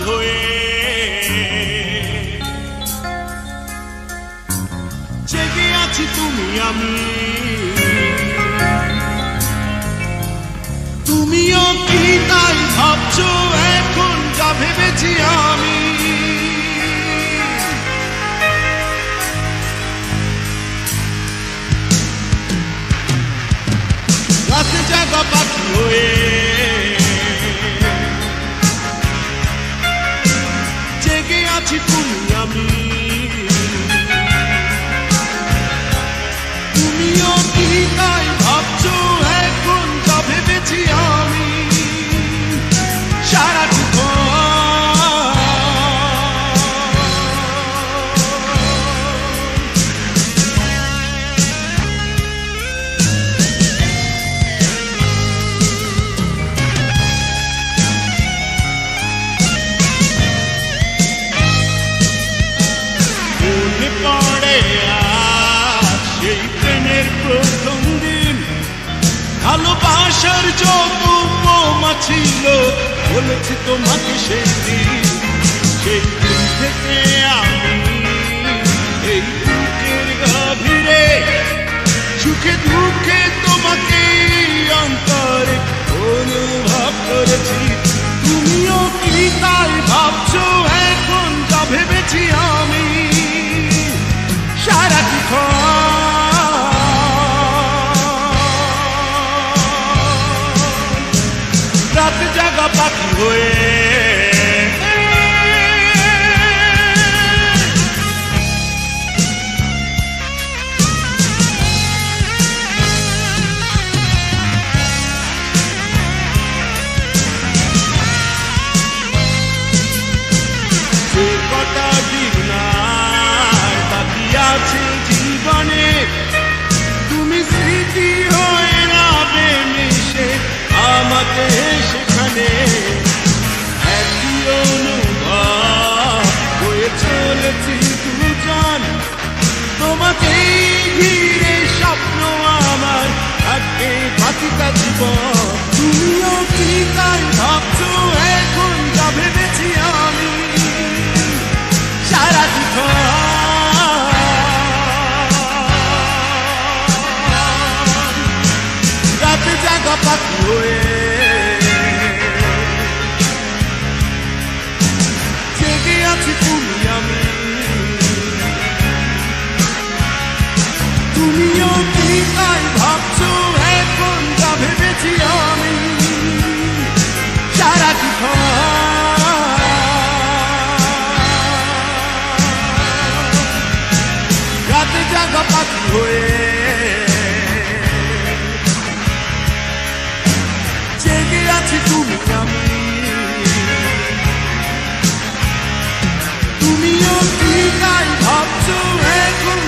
হয়ে জেগে আছি তুমি আমি, তুমিও কি তাই ভাবছো এখন যা ভেবেছি আমি? রাতে জাগা পাখি হয়ে জেগে আছি তুমি আমি, তুমিও কি তাই ভাবছো এখন যা ভেবেছি আমি? সারাক্ষণ মনে পড়ে আর সেই প্রেমের প্রথম দিন, ভালোবাসার যত উপমা ছিল বলেছি তোমাকে সেই দিন। সেই দিন থেকে আমি এই বুকের গভীরে সুখে দুঃখে তোমাকে অন্তরে অনুভব করেছি। তুমিও কি তাই ভাবছো এখন যা ভেবেছি আমি? রাত জাগা পাখি হয়ে যে কটা দিন আর বাকি আছে জীবনে, তুমি স্মৃতি হয়ে যাবে মিশে আমাকে সেখানে। একই অনুভব হয়ে চলেছি দুজন, তোমাকেই ঘিরে স্বপ্ন আমার থাকে বাকিটা জীবন। তুমিও কি তাই ভাবছো এখন যা ভেবেছি আমি? রাতে জাগা পাখি হয়ে জেগে আছি তুমি আমি, তুমিও কি তাই ভাবছো এখন যা ভেবেছি আমি? সারাক্ষণ রাতে জাগা পাখি হয়ে জেগে আছি তুমি আমি, তুমিও কি তাই ভাবছো এখন